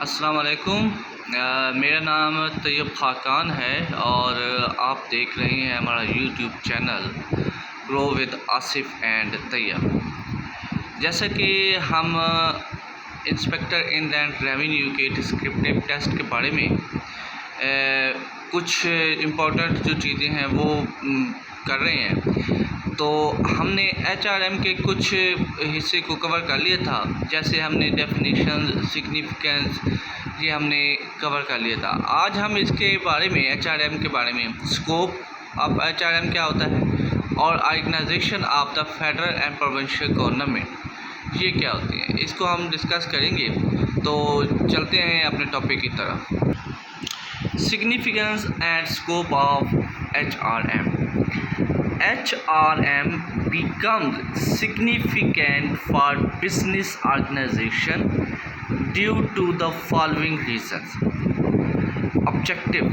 अस्सलाम वालेकुम। मेरा नाम तैयब खाकान है और आप देख रहे हैं हमारा YouTube channel grow with Asif and Tayyab. जैसा कि हम इंस्पेक्टर इनलैंड रेवेन्यू के डिस्क्रिप्टिव टेस्ट के बारे में कुछ इम्पोर्टेंट जो चीज़ें हैं वो कर रहे हैं, तो हमने HRM के कुछ हिस्से को कवर कर लिया था। जैसे हमने डेफिनेशन, सिग्निफिकेंस, ये हमने कवर कर लिया था। आज हम इसके बारे में, HRM के बारे में, स्कोप ऑफ HRM क्या होता है और organisation of the federal and provincial government ये क्या होती है, इसको हम डिस्कस करेंगे। तो चलते हैं अपने टॉपिक की तरफ। Significance and scope of HRM. HRM becomes significant for business organization due to the following reasons. Objective.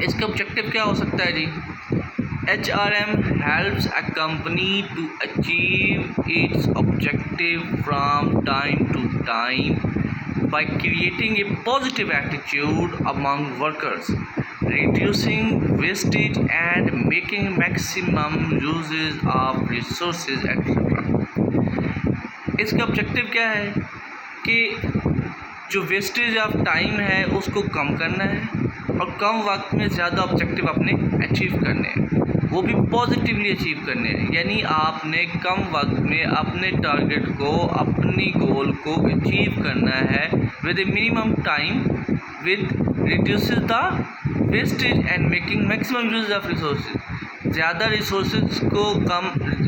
इसका ऑब्जेक्टिव क्या हो सकता है जी? HRM helps a company to achieve its objective from time to time by creating a positive attitude among workers, reducing wastage and making maximum uses of resources etc. इसका objective क्या है कि जो वेस्टेज ऑफ टाइम है उसको कम करना है और कम वक्त में ज़्यादा ऑब्जेक्टिव अपने अचीव करने हैं, वो भी पॉजिटिवली अचीव करने हैं। यानी आपने कम वक्त में अपने टारगेट को, अपनी गोल को अचीव करना है with A minimum time, with reduces the wastage and making maximum use of resources. ज़्यादा रिसोर्सेज को कम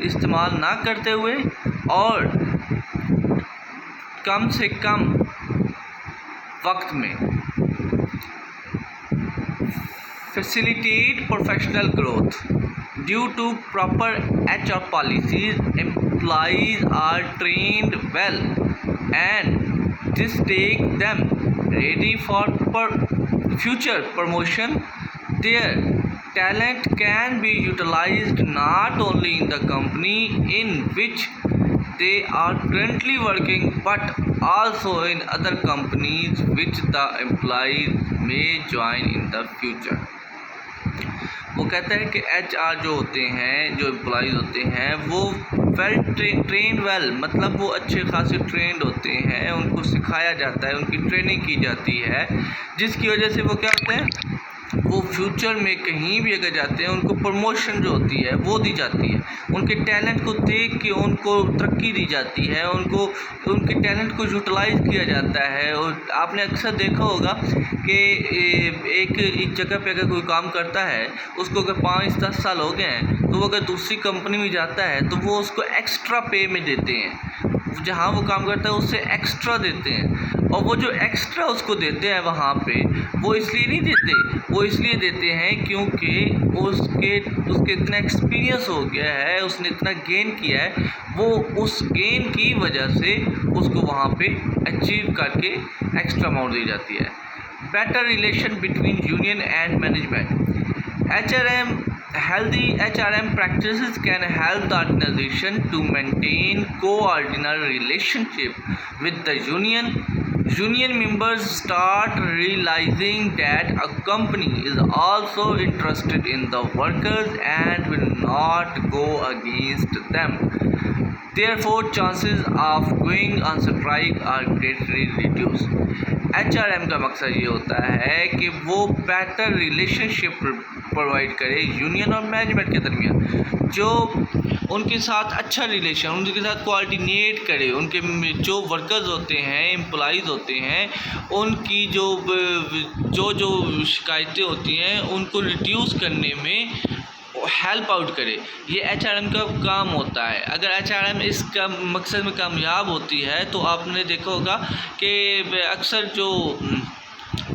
इस्तेमाल ना करते हुए और कम से कम वक्त में facilitate professional growth. Due to proper HR policies, employees are trained well and this takes them ready for future promotion. Their talent can be utilized not only in the company in which they are currently working but also in other companies which the employees may join in the future. वो कहता है कि HR जो होते हैं, जो employees होते हैं, वो वेल ट्रेन वेल, मतलब वो अच्छे खासे ट्रेंड होते हैं, उनको सिखाया जाता है, उनकी ट्रेनिंग की जाती है, जिसकी वजह से वो क्या होते हैं, वो फ्यूचर में कहीं भी अगर जाते हैं उनको प्रमोशन जो होती है वो दी जाती है। उनके टैलेंट को देख के उनको तरक्की दी जाती है, उनको उनके टैलेंट को यूटिलाइज़ किया जाता है। और आपने अक्सर देखा होगा कि एक जगह पे अगर कोई काम करता है, उसको अगर 5-10 साल हो गए हैं, तो वो अगर दूसरी कंपनी में जाता है तो वो उसको एक्स्ट्रा पे में देते हैं, जहाँ वो काम करता है उससे एक्स्ट्रा देते हैं। और वो जो एक्स्ट्रा उसको देते हैं वहाँ पे, वो इसलिए नहीं देते, वो इसलिए देते हैं क्योंकि उसके इतना एक्सपीरियंस हो गया है, उसने इतना गेन किया है, वो उस गेन की वजह से उसको वहाँ पे अचीव करके एक्स्ट्रा अमाउंट दी जाती है। Better relation between union and management. Healthy HRM practices can help the organization to maintain coordinated relationship with the union. Union members start realizing that a company is also interested in the workers and will not go against them. Therefore, chances of going on strike are greatly reduced. HRM का मकसद ये होता है कि वो better relationship provide करे union और management के दरमियान, जो उनके साथ अच्छा रिलेशन, उनके साथ कोऑर्डिनेट करे, उनके जो वर्कर्स होते हैं, एम्प्लॉइज़ होते हैं, उनकी जो शिकायतें होती हैं उनको रिड्यूस करने में हेल्प आउट करे। ये HRM का काम होता है। अगर HRM इस मकसद में कामयाब होती है तो आपने देखा होगा कि अक्सर जो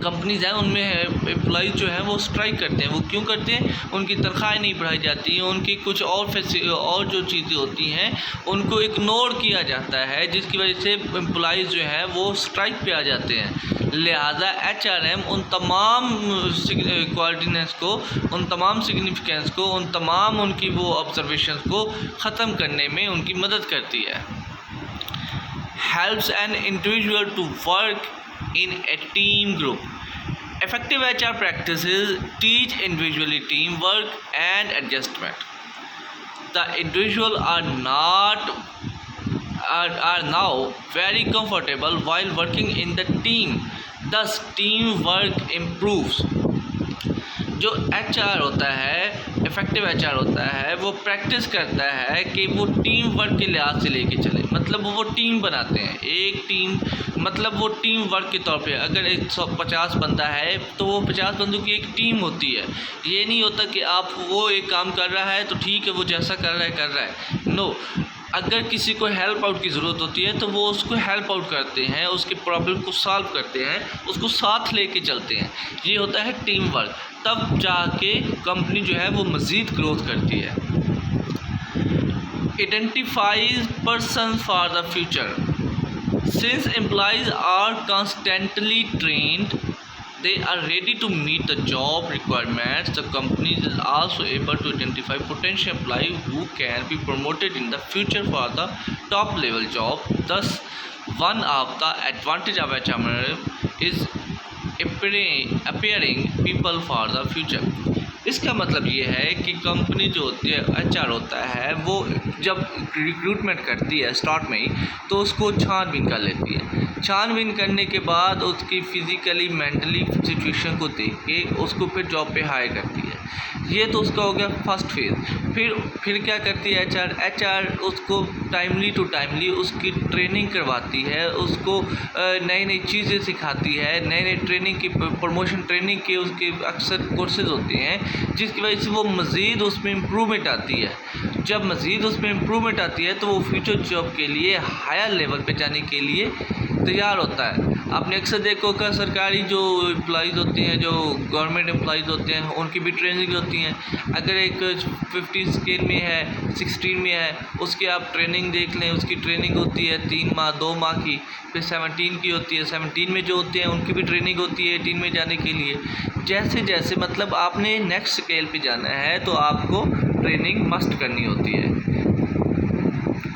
कंपनीज़ हैं उनमें एम्प्लॉइज़ जो हैं वो स्ट्राइक करते हैं। वो क्यों करते हैं? उनकी तनख्वाहें नहीं बढ़ाई जाती हैं, उनकी कुछ और जो चीज़ें होती हैं उनको इग्नोर किया जाता है, जिसकी वजह से एम्प्लॉइज़ जो हैं वो स्ट्राइक पे आ जाते हैं। लिहाजा HRM उन तमाम कोऑर्डिनेट्स को, उन तमाम सिग्निफिकेंस को, उन तमाम उनकी वो ऑब्जर्वेशंस को ख़त्म करने में उनकी मदद करती है। Helps an individual to work in a team group. Effective HR practices teach individually teamwork and adjustment. The individual are now very comfortable while working in the team. Thus teamwork improves. जो HR होता है, effective HR होता है, वो practice करता है कि वो टीम वर्क के लिहाज से लेके चले, मतलब वो टीम बनाते हैं। एक टीम मतलब वो टीम वर्क के तौर पे अगर 150 बंदा है तो वो 50 बंदों की एक टीम होती है। ये नहीं होता कि आप वो एक काम कर रहा है तो ठीक है, वो जैसा कर रहा है। नो, अगर किसी को हेल्प आउट की ज़रूरत होती है तो वो उसको हेल्प आउट करते हैं, उसके प्रॉब्लम को सॉल्व करते हैं, उसको साथ लेके चलते हैं। ये होता है टीम वर्क। तब जाके कंपनी जो है वो मज़ीद ग्रोथ करती है। Identifies person for the future. Since employees are constantly trained, they are ready to meet the job requirements. The company is also able to identify potential employees who can be promoted in the future for the top level job. Thus, one of the advantage of HR is appearing people for the future. इसका मतलब ये है कि company जो होती है, HR होता है, वो जब रिक्रूटमेंट करती है स्टार्ट में ही तो उसको छानबीन कर लेती है। छानबीन करने के बाद उसकी फ़िज़िकली मेंटली सिचुएशन को देख के उसको फिर जॉब पे हायर करती है। ये तो उसका हो गया फर्स्ट फेज़। फिर क्या करती है HR उसको टाइमली टू टाइमली उसकी ट्रेनिंग करवाती है, उसको नई नई चीज़ें सिखाती है, नई ट्रेनिंग की प्रमोशन ट्रेनिंग के उसके अक्सर कोर्सेज होते हैं, जिसकी वजह से वो मज़ीद उसमें इम्प्रूवमेंट आती है। जब मज़ीद उसमें इम्प्रूवमेंट आती है तो वो फ्यूचर जॉब के लिए हायर लेवल पे जाने के लिए तैयार होता है। आपने अक्सर देखा होगा सरकारी जो एम्प्लॉइज़ होते हैं, जो गवर्नमेंट एम्प्लॉइज़ होते हैं, उनकी भी ट्रेनिंग होती हैं। अगर एक 15 स्केल में है, 16 में है, उसकी आप ट्रेनिंग देख लें, उसकी ट्रेनिंग होती है 3 माह 2 माह की। फिर 17 की होती है, 17 में जो होते हैं उनकी भी ट्रेनिंग होती है 18 में जाने के लिए। जैसे जैसे मतलब आपने नेक्स्ट स्केल पे जाना है तो आपको ट्रेनिंग मस्ट करनी होती है।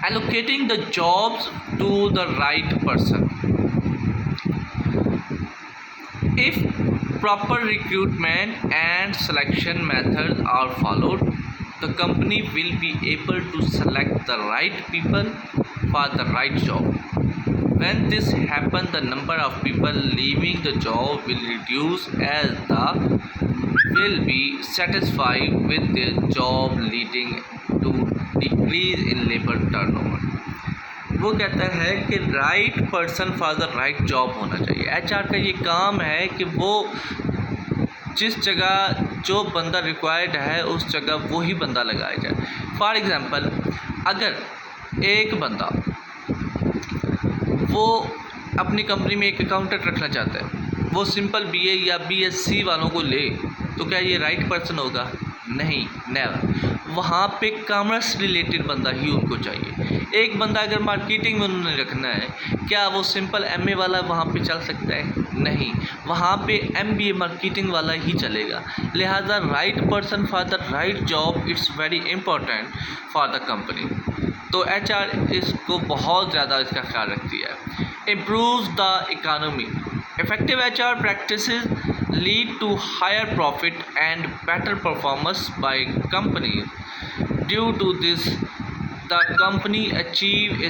Allocating the jobs to the right person. If proper recruitment and selection methods are followed, the company will be able to select the right people for the right job. When this happens, the number of people leaving the job will reduce as the will be satisfied with their job, leading to decrease in labor turnover. वो कहता है कि right person for the right job होना चाहिए। HR का ये काम है कि वो जिस जगह जो बंदा रिक्वायर्ड है उस जगह वो ही बंदा लगाया जाए। फॉर एग्ज़ाम्पल, अगर एक बंदा वो अपनी कंपनी में एक अकाउंटेंट रखना चाहता है, वो सिंपल BA या BSc वालों को ले, तो क्या ये राइट पर्सन होगा? नहीं, नेवर। वहाँ पे कॉमर्स रिलेटेड बंदा ही उनको चाहिए। एक बंदा अगर मार्केटिंग में उन्होंने रखना है, क्या वो सिंपल MA वाला वहाँ पे चल सकता है? नहीं, वहाँ पे MBA मार्केटिंग वाला ही चलेगा। लिहाजा right person for the right job it's very important for the company. तो HR इसको बहुत ज़्यादा इसका ख्याल रखती है। Improves the economy. Effective HR practices lead to higher profit and better performance by companies. Due to this, the company achieve a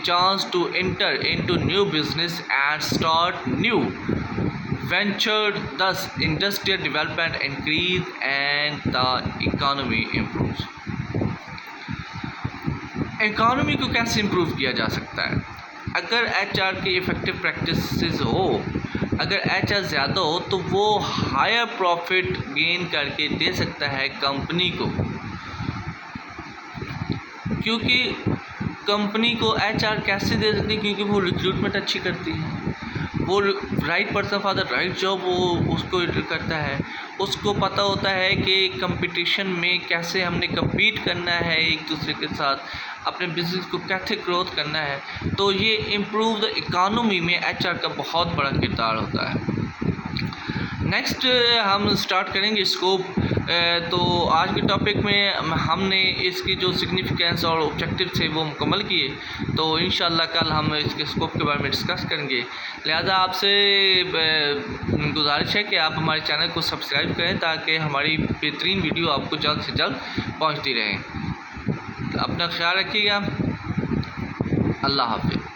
chance to enter into new business and start new venture. Thus, industrial development increase and the economy improves. Economy को कैसे improve किया जा सकता है? अगर HR की effective practices हो, अगर HR ज़्यादा हो तो वो हायर प्रॉफिट गेन करके दे सकता है कंपनी को, क्योंकि कंपनी को HR कैसे दे सकती है? क्योंकि वो रिक्रूटमेंट अच्छी करती है, वो right person for the right job वो उसको करता है, उसको पता होता है कि कंपटीशन में कैसे हमने कम्पीट करना है एक दूसरे के साथ, अपने बिजनेस को कैसे ग्रोथ करना है। तो ये इम्प्रूव द इकानमी में HR का बहुत बड़ा किरदार होता है। नेक्स्ट हम स्टार्ट करेंगे स्कोप तो आज के टॉपिक में हमने इसकी जो सिग्निफिकेंस और ऑब्जेक्टिव थे वो मुकम्मल किए। तो इंशाल्लाह कल हम इसके स्कोप के बारे में डिस्कस करेंगे। लिहाजा आपसे गुजारिश है कि आप हमारे चैनल को सब्सक्राइब करें ताकि हमारी बेहतरीन वीडियो आपको जल्द से जल्द पहुंचती रहे। अपना ख्याल रखिएगा। अल्लाह हाफ़िज़।